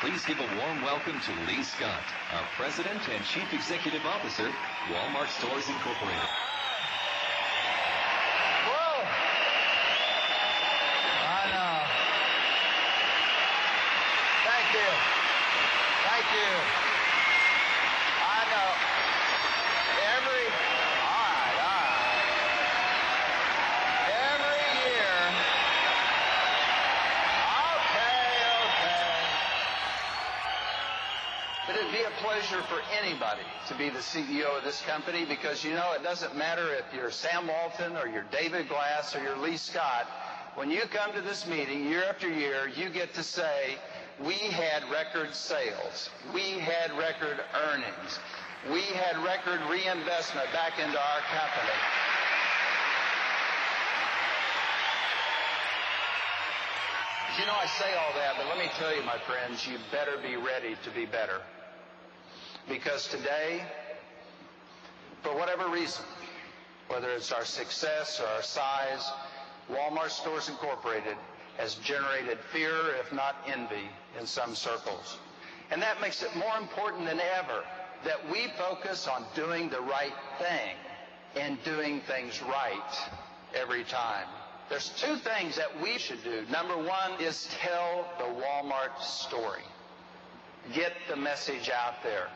Please give a warm welcome to Lee Scott, our President and Chief Executive Officer, Walmart Stores Incorporated. Whoa! I know. Thank you. Thank you. I know. All right. Every year. Okay. It'd be a pleasure for anybody to be the CEO of this company because, you know, it doesn't matter if you're Sam Walton or you're David Glass or you're Lee Scott. When you come to this meeting year after year, you get to say, we had record sales. We had record earnings. We had record reinvestment back into our company. You know, I say all that, but let me tell you, my friends, you better be ready to be better. Because today, for whatever reason, whether it's our success or our size, Walmart Stores Incorporated has generated fear, if not envy, in some circles. And that makes it more important than ever that we focus on doing the right thing and doing things right every time. There's two things that we should do. Number one is tell the Walmart story. Get the message out there.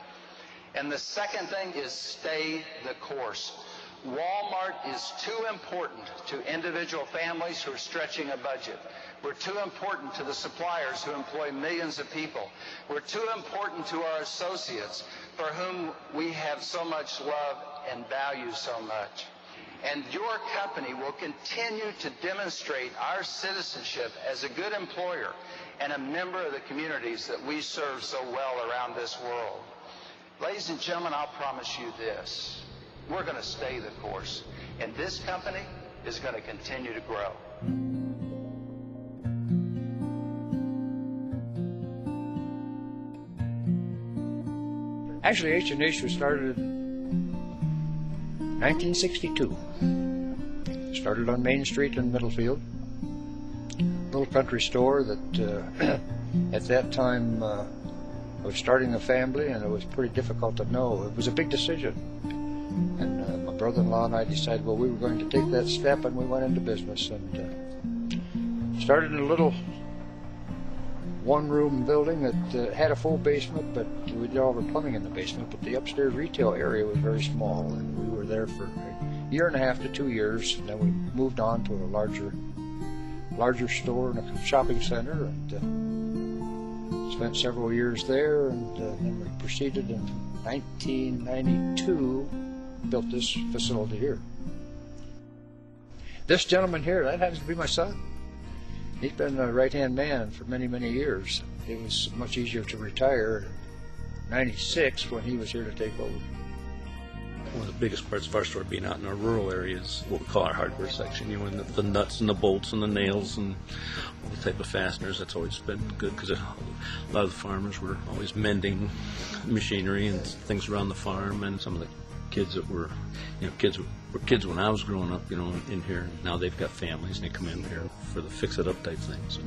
And the second thing is stay the course. Walmart is too important to individual families who are stretching a budget. We're too important to the suppliers who employ millions of people. We're too important to our associates for whom we have so much love and value so much. And your company will continue to demonstrate our citizenship as a good employer and a member of the communities that we serve so well around this world. Ladies and gentlemen, I'll promise you this. We're going to stay the course, and this company is going to continue to grow. Actually, H&H was started in 1962. Started on Main Street in Middlefield. Little country store that at that time I was starting a family, and it was pretty difficult to know. It was a big decision. And my brother-in-law and I decided, well, we were going to take that step, and we went into business and started in a little one-room building that had a full basement, but we did all the plumbing in the basement, but the upstairs retail area was very small, and we were there for a year and a half to 2 years, and then we moved on to a larger store and a shopping center, and spent several years there, and then we proceeded in 1992, built this facility here. This gentleman here, that happens to be my son. He's been a right-hand man for many, many years. It was much easier to retire in 96 when he was here to take over. One of the biggest parts of our store being out in our rural areas, what we call our hardware section. You know, and the nuts and the bolts and the nails and all the type of fasteners. That's always been good because a lot of the farmers were always mending machinery and things around the farm, and some of the kids that were, you know, kids when I was growing up, you know, in here. Now they've got families and they come in here for the fix-it-up type things.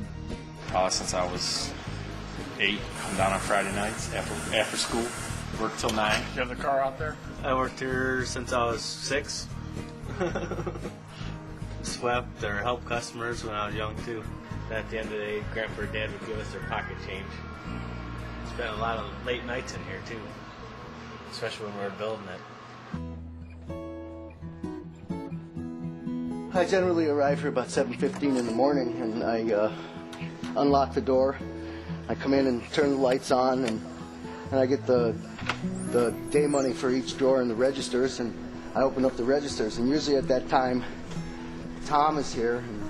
Since I was 8, I'm down on Friday nights after school. Work till 9. You have the car out there? I worked here since I was 6. Swept or helped customers when I was young too. At the end of the day, Grandpa or Dad would give us their pocket change. Spent a lot of late nights in here too, especially when we were building it. I generally arrive here about 7:15 in the morning, and I unlock the door. I come in and turn the lights on, and I get the day money for each drawer in the registers, and I open up the registers. And usually at that time, Tom is here, and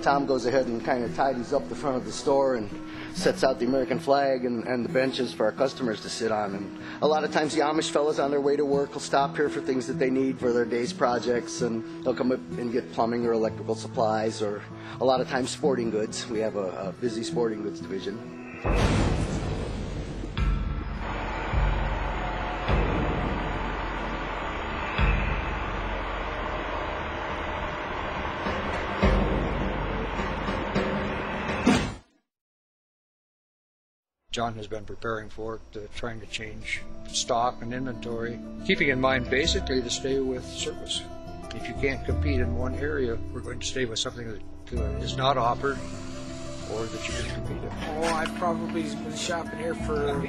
Tom goes ahead and kind of tidies up the front of the store and sets out the American flag and the benches for our customers to sit on. And a lot of times the Amish fellas on their way to work will stop here for things that they need for their day's projects, and they'll come up and get plumbing or electrical supplies, or a lot of times sporting goods. We have a busy sporting goods division. John has been preparing for it, trying to change stock and inventory, keeping in mind basically to stay with service. If you can't compete in one area, we're going to stay with something that is not offered or that you can compete in. Oh, I've probably been shopping here for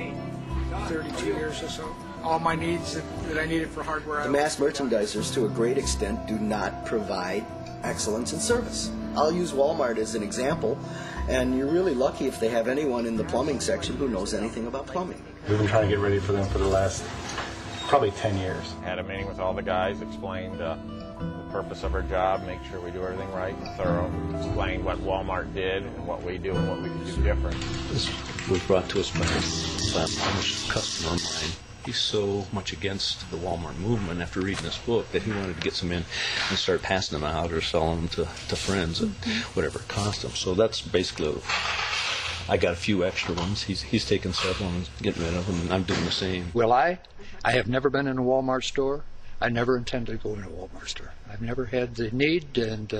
32 years or so. All my needs that I needed for hardware. The mass merchandisers, to a great extent, do not provide excellence in service. I'll use Walmart as an example, and you're really lucky if they have anyone in the plumbing section who knows anything about plumbing. We've been trying to get ready for them for the last probably 10 years. Had a meeting with all the guys, explained the purpose of our job, make sure we do everything right and thorough, explained what Walmart did and what we do and what we can do different. This was brought to us by a customer of mine. He's so much against the Walmart movement after reading this book that he wanted to get some in and start passing them out or selling them to friends at whatever it cost them. So that's basically, I got a few extra ones. He's taken several and getting rid of them, and I'm doing the same. Well, I have never been in a Walmart store. I never intended to go in a Walmart store. I've never had the need, and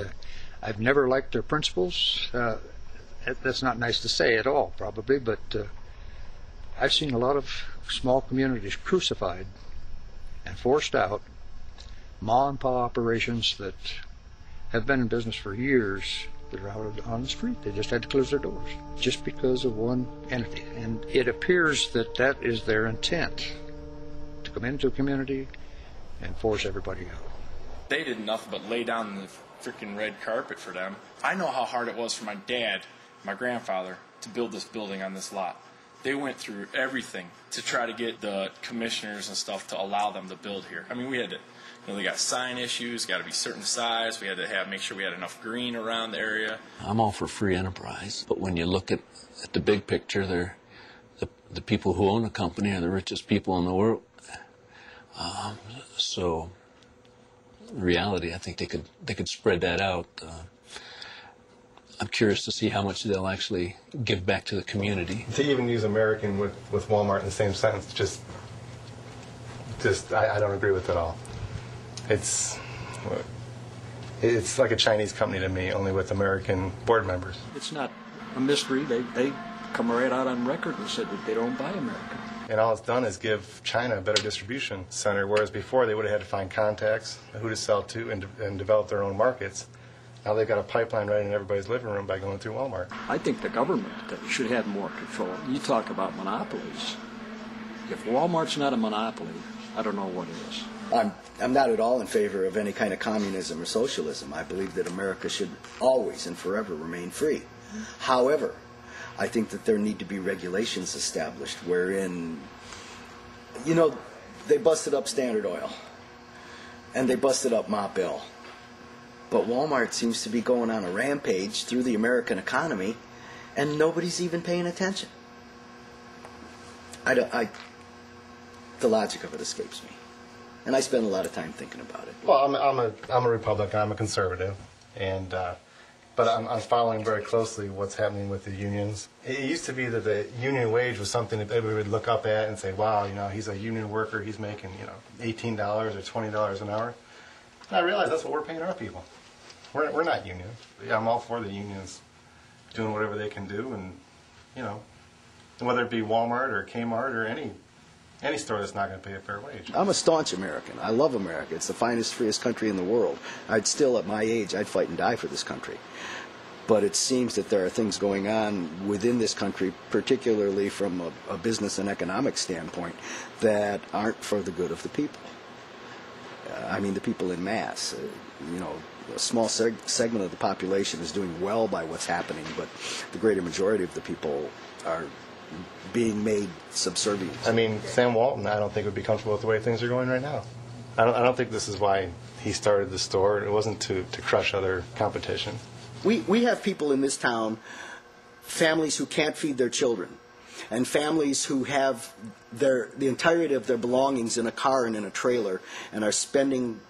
I've never liked their principles. That's not nice to say at all, probably, but I've seen a lot of small communities crucified and forced out, ma-and-pa operations that have been in business for years that are out on the street. They just had to close their doors just because of one entity. And it appears that that is their intent, to come into a community and force everybody out. They did nothing but lay down the freaking red carpet for them. I know how hard it was for my dad, my grandfather, to build this building on this lot. They went through everything to try to get the commissioners and stuff to allow them to build here. I mean, we had to, they got sign issues, got to be certain size. We had to make sure we had enough green around the area. I'm all for free enterprise, but when you look at the big picture, they're the people who own a company are the richest people in the world. So, in reality, I think they could spread that out. I'm curious to see how much they'll actually give back to the community. To even use American with Walmart in the same sentence, I don't agree with it at all. It's like a Chinese company to me, only with American board members. It's not a mystery. They come right out on record and said that they don't buy American. And all it's done is give China a better distribution center, whereas before they would have had to find contacts, who to sell to, and develop their own markets. Now they've got a pipeline right in everybody's living room by going through Walmart. I think the government should have more control. You talk about monopolies. If Walmart's not a monopoly, I don't know what it is. I'm not at all in favor of any kind of communism or socialism. I believe that America should always and forever remain free. However, I think that there need to be regulations established wherein, they busted up Standard Oil and they busted up Ma Bell. But Walmart seems to be going on a rampage through the American economy, and nobody's even paying attention. The logic of it escapes me, and I spend a lot of time thinking about it. Well, I'm a Republican. I'm a conservative, but I'm following very closely what's happening with the unions. It used to be that the union wage was something that everybody would look up at and say, "Wow, he's a union worker. He's making $18 or $20 an hour." And I realize that's what we're paying our people. We're not union. I'm all for the unions doing whatever they can do, and whether it be Walmart or Kmart or any store that's not going to pay a fair wage. I'm a staunch American. I love America. It's the finest, freest country in the world. I'd still, at my age, I'd fight and die for this country. But it seems that there are things going on within this country, particularly from a business and economic standpoint, that aren't for the good of the people. The people in mass. A small segment of the population is doing well by what's happening, but the greater majority of the people are being made subservient. Sam Walton, I don't think would be comfortable with the way things are going right now. I don't think this is why he started the store. It wasn't to crush other competition. We have people in this town, families who can't feed their children, and families who have the entirety of their belongings in a car and in a trailer and are spending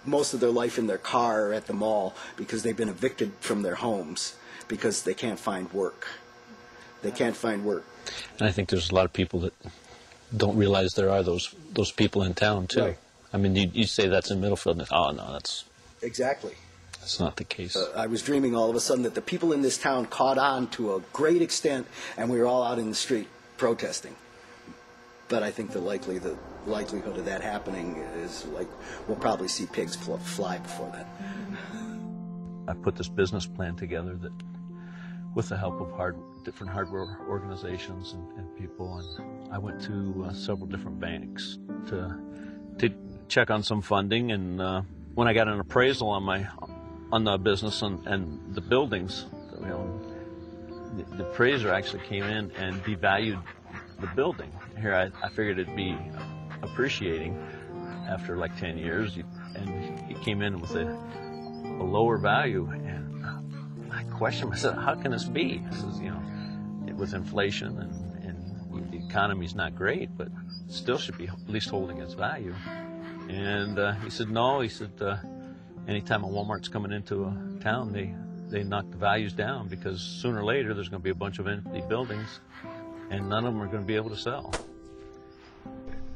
most of their life in their car or at the mall because they've been evicted from their homes because they can't find work. They can't find work. And I think there's a lot of people that don't realize there are those people in town, too. Right. You say that's in Middlefield, and oh, no, that's... Exactly. That's not the case. I was dreaming all of a sudden that the people in this town caught on to a great extent, and we were all out in the street protesting. But I think the likelihood of that happening is like we'll probably see pigs fly before that. I put this business plan together that, with the help of different hardware organizations and people, and I went to several different banks to check on some funding. And when I got an appraisal on the business and the buildings that we own, the appraiser actually came in and devalued the building. Here I figured it'd be appreciating after like 10 years, and he came in with a lower value. And I questioned him. I said, how can this be? I says, with inflation and the economy's not great, but still should be at least holding its value. And he said, no. He said, anytime a Walmart's coming into a town, they knock the values down, because sooner or later there's going to be a bunch of empty buildings, and none of them are going to be able to sell.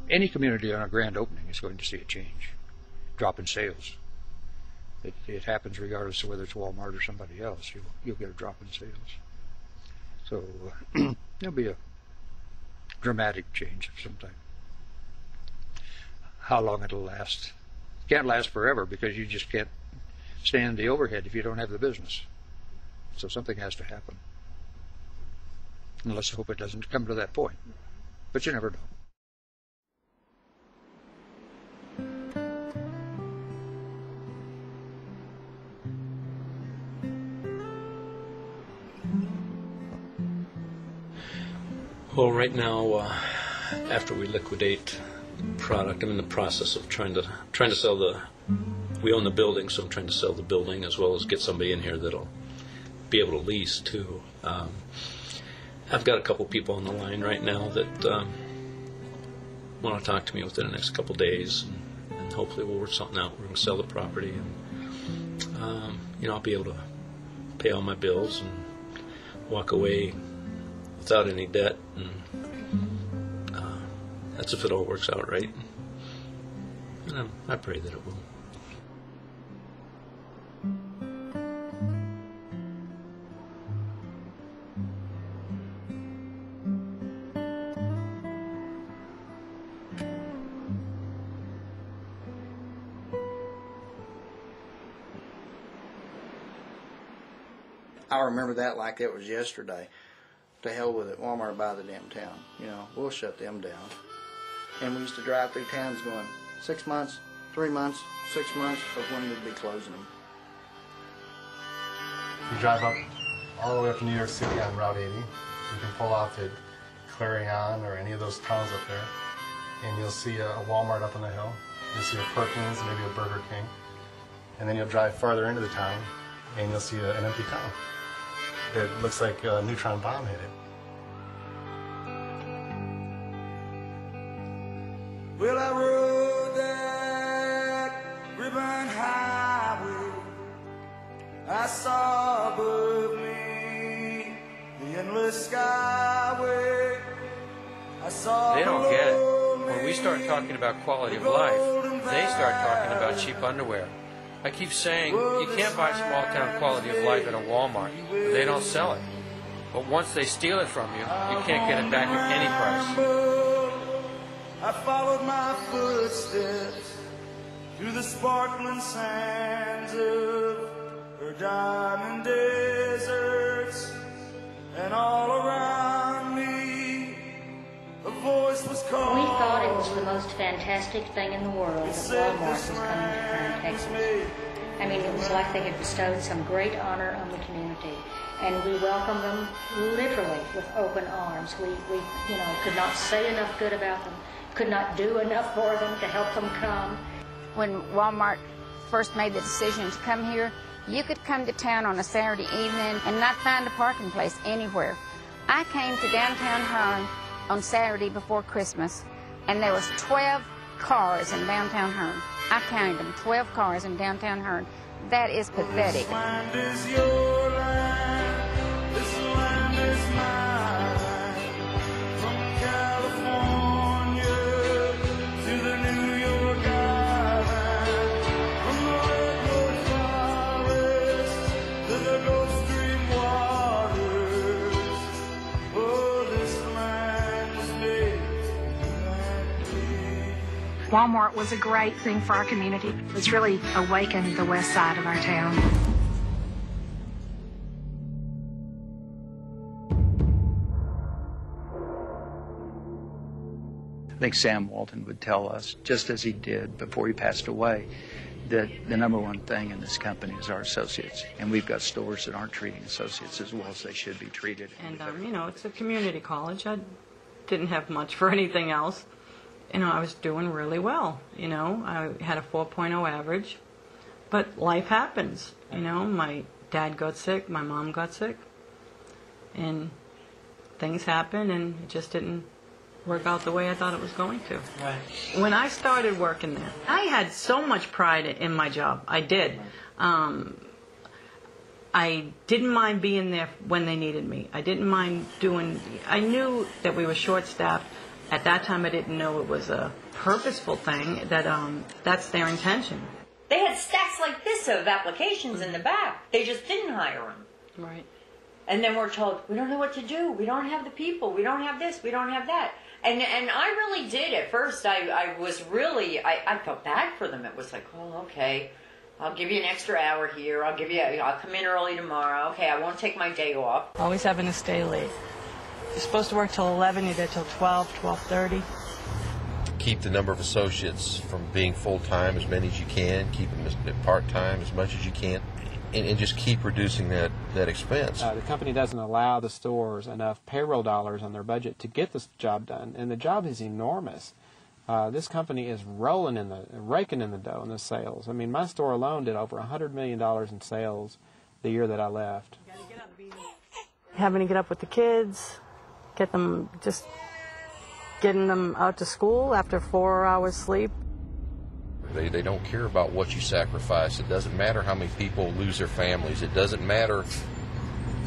Any community on a grand opening is going to see a change, drop in sales. It happens regardless of whether it's Walmart or somebody else. You'll get a drop in sales. So there'll be a dramatic change of some type. How long it'll last? It can't last forever, because you just can't stand the overhead if you don't have the business. So something has to happen. And let's hope it doesn't come to that point. But you never know. Well, right now, after we liquidate product, I'm in the process of trying to sell we own the building, so I'm trying to sell the building as well as get somebody in here that'll be able to lease too. I've got a couple people on the line right now that want to talk to me within the next couple days, and hopefully we'll work something out. We're going to sell the property, and I'll be able to pay all my bills and walk away without any debt, and that's if it all works out right. And I pray that it will. I remember that like it was yesterday. To hell with it, Walmart by the damn town. We'll shut them down. And we used to drive through towns going 6 months, 3 months, 6 months of when we'd be closing them. You drive up all the way up to New York City on Route 80. You can pull off at Clarion or any of those towns up there, and you'll see a Walmart up on the hill. You'll see a Perkins, maybe a Burger King. And then you'll drive farther into the town, and you'll see an empty town. It looks like a neutron bomb hit it. Well, I rode that ribbon highway. I saw above me the endless skyway. I saw. They don't get it. When we start talking about quality of life, they start talking about cheap underwear. I keep saying you can't buy small-town quality of life at a Walmart. They don't sell it. But once they steal it from you, you can't get it back at any price. I followed my footsteps through the sparkling sands of her diamond deserts, and all around me a voice was calling. We thought it was the most fantastic thing in the world that Walmart was coming to Kearney, Texas. I mean, it was like they had bestowed some great honor on the community, and we welcomed them literally with open arms. We could not say enough good about them, could not do enough for them to help them come. When Walmart first made the decision to come here, you could come to town on a Saturday evening and not find a parking place anywhere. I came to downtown Hearn on Saturday before Christmas, and there was 12 cars in downtown Hearn. I counted them, 12 cars in downtown Hearn. That is pathetic. This land is your land, this land is mine. From California to the New York Island, from the Redwood Walmart was a great thing for our community. It's really awakened the west side of our town. I think Sam Walton would tell us, just as he did before he passed away, that the number one thing in this company is our associates. And we've got stores that aren't treating associates as well as they should be treated. And, you know, it's a community college. I didn't have much for anything else. You know, I was doing really well. You know, I had a 4.0 average. But life happens. You know, my dad got sick, my mom got sick. And things happen, and it just didn't work out the way I thought it was going to. Right. When I started working there, I had so much pride in my job. I did. I didn't mind being there when they needed me. I didn't mind doing... I knew that we were short-staffed. At that time, I didn't know it was a purposeful thing, that that's their intention. They had stacks like this of applications in the back. They just didn't hire them. Right. And then we're told, we don't know what to do. We don't have the people. We don't have this. We don't have that. And I really did at first. I was really, I felt bad for them. It was like, oh, okay, I'll give you an extra hour here. I'll come in early tomorrow. Okay, I won't take my day off. Always having to stay late. You're supposed to work till 11, you're there till 12, 12:30. Keep the number of associates from being full-time as many as you can. Keep them at part-time as much as you can. And just keep reducing that expense. The company doesn't allow the stores enough payroll dollars on their budget to get this job done, and the job is enormous. This company is raking in the dough in the sales. I mean, my store alone did over $100 million in sales the year that I left. Having to get up with the kids, getting them out to school after 4 hours sleep. They don't care about what you sacrifice. It doesn't matter how many people lose their families. It doesn't matter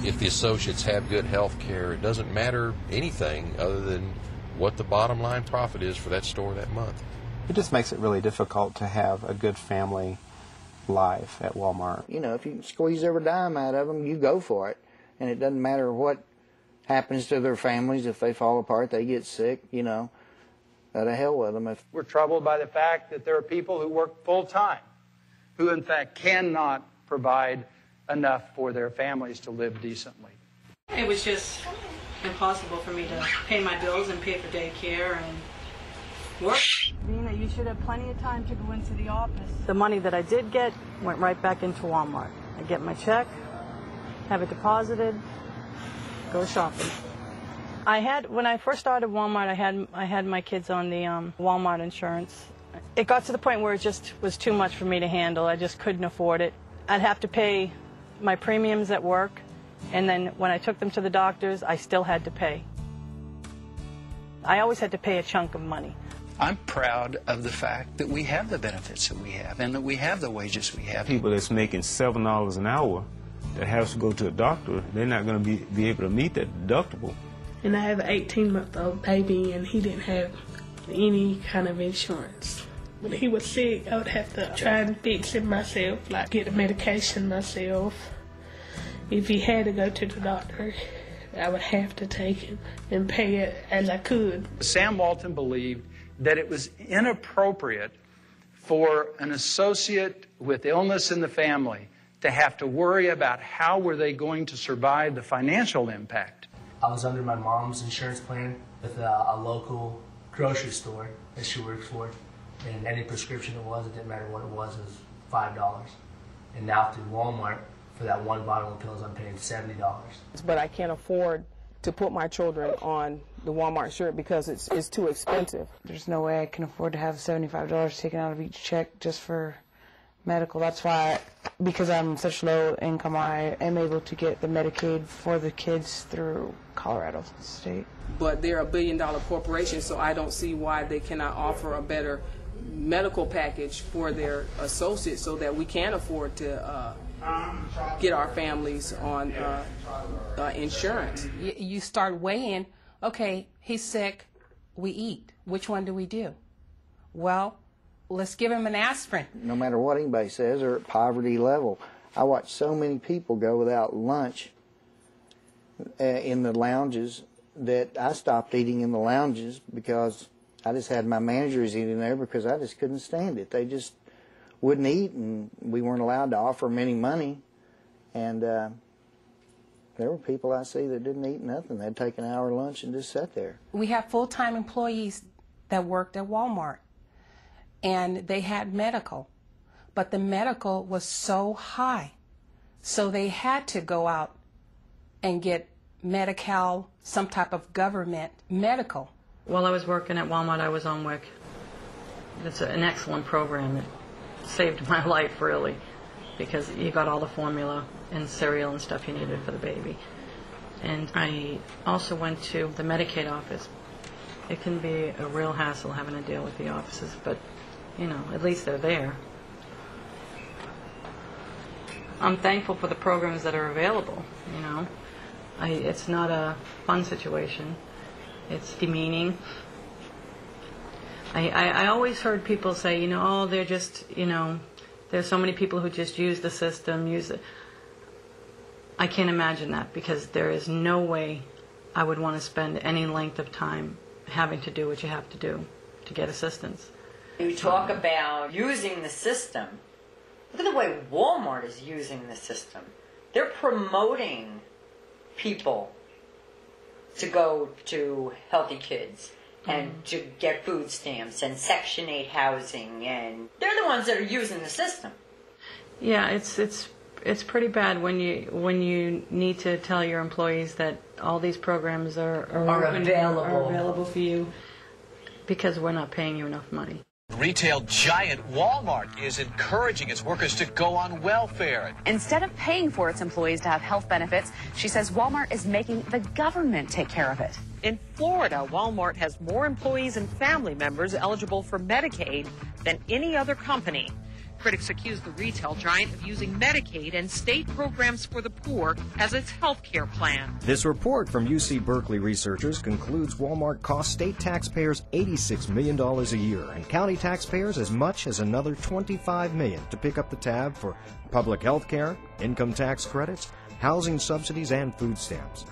if the associates have good health care. It doesn't matter anything other than what the bottom line profit is for that store that month. It just makes it really difficult to have a good family life at Walmart. You know, if you can squeeze every dime out of them, you go for it. And it doesn't matter what happens to their families. If they fall apart, they get sick, you know. To hell with them. We're troubled by the fact that there are people who work full-time who, in fact, cannot provide enough for their families to live decently. It was just impossible for me to pay my bills and pay for daycare and work. Nina, you should have plenty of time to go into the office. The money that I did get went right back into Walmart. I get my check, have it deposited, go shopping. When I first started Walmart, I had my kids on the Walmart insurance. It got to the point where it just was too much for me to handle. I just couldn't afford it. I'd have to pay my premiums at work, and then when I took them to the doctors, I still had to pay. I always had to pay a chunk of money. I'm proud of the fact that we have the benefits that we have and that we have the wages we have. People that's making $7 an hour that has to go to a doctor, they're not going to be able to meet that deductible. And I have an 18-month-old baby, and he didn't have any kind of insurance. When he was sick, I would have to try and fix it myself, like get the medication myself. If he had to go to the doctor, I would have to take him and pay it as I could. Sam Walton believed that it was inappropriate for an associate with illness in the family to have to worry about how were they going to survive the financial impact. I was under my mom's insurance plan with a local grocery store that she works for, and any prescription it didn't matter what it was $5. And now through Walmart, for that one bottle of pills, I'm paying $70. But I can't afford to put my children on the Walmart insurance because it's too expensive. There's no way I can afford to have $75 taken out of each check just for medical. That's why, because I'm such low income, I am able to get the Medicaid for the kids through Colorado State. But they're a billion-dollar corporation, so I don't see why they cannot offer a better medical package for their associates so that we can afford to get our families on insurance. You start weighing, okay, he's sick, we eat. Which one do we do? Well, let's give him an aspirin. No matter what anybody says, they're at poverty level. I watch so many people go without lunch in the lounges that I stopped eating in the lounges because I just had my managers eating there because I just couldn't stand it. They just wouldn't eat, and we weren't allowed to offer them any money. And there were people I see that didn't eat nothing. They'd take an hour lunch and just sat there. We have full-time employees that worked at Walmart, and they had medical, but the medical was so high, so they had to go out and get Medi-Cal, some type of government medical. While I was working at Walmart, I was on WIC. It's an excellent program. It saved my life, really, because you got all the formula and cereal and stuff you needed for the baby. And I also went to the Medicaid office. It can be a real hassle having to deal with the offices, but, you know, at least they're there. I'm thankful for the programs that are available, you know. It's not a fun situation. It's demeaning. I always heard people say, you know, oh, they're just, you know, there's so many people who just use the system, use it. I can't imagine that, because there is no way I would want to spend any length of time having to do what you have to do to get assistance. You talk about using the system. Look at the way Walmart is using the system. They're promoting people to go to Healthy Kids and to get food stamps and Section 8 housing, and they're the ones that are using the system. Yeah, it's pretty bad when you need to tell your employees that all these programs are available for you because we're not paying you enough money. Retail giant Walmart is encouraging its workers to go on welfare. Instead of paying for its employees to have health benefits, she says Walmart is making the government take care of it. In Florida, Walmart has more employees and family members eligible for Medicaid than any other company. Critics accuse the retail giant of using Medicaid and state programs for the poor as its health care plan. This report from UC Berkeley researchers concludes Walmart costs state taxpayers $86 million a year and county taxpayers as much as another $25 million to pick up the tab for public health care, income tax credits, housing subsidies, and food stamps.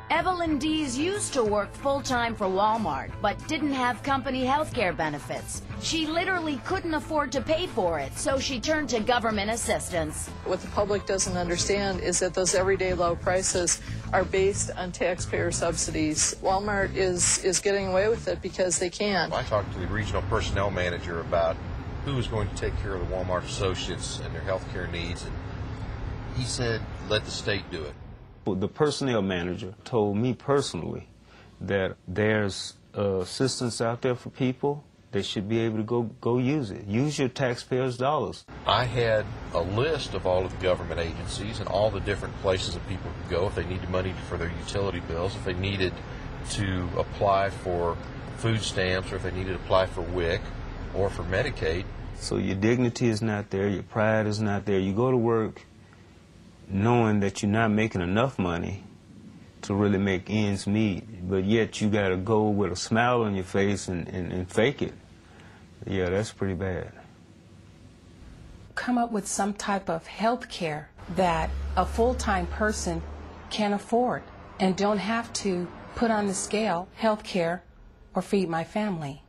Evelyn Dees used to work full-time for Walmart, but didn't have company health care benefits. She literally couldn't afford to pay for it, so she turned to government assistance. What the public doesn't understand is that those everyday low prices are based on taxpayer subsidies. Walmart is getting away with it because they can. I talked to the regional personnel manager about who was going to take care of the Walmart associates and their health care needs, and he said, let the state do it. The personnel manager told me personally that there's assistance out there for people. They should be able to go use it. Use your taxpayers' dollars. I had a list of all of the government agencies and all the different places that people could go if they needed money for their utility bills, if they needed to apply for food stamps, or if they needed to apply for WIC or for Medicaid. So your dignity is not there, your pride is not there. You go to work knowing that you're not making enough money to really make ends meet, but yet you got to go with a smile on your face and fake it. Yeah, that's pretty bad. Come up with some type of health care that a full-time person can afford and don't have to put on the scale health care or feed my family.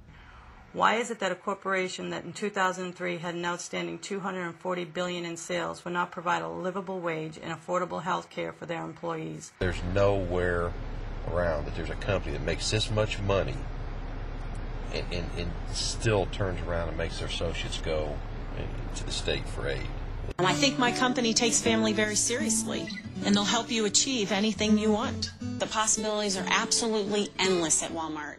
Why is it that a corporation that in 2003 had an outstanding $240 billion in sales would not provide a livable wage and affordable health care for their employees? There's nowhere around that there's a company that makes this much money and still turns around and makes their associates go to the state for aid. And I think my company takes family very seriously, and they'll help you achieve anything you want. The possibilities are absolutely endless at Walmart.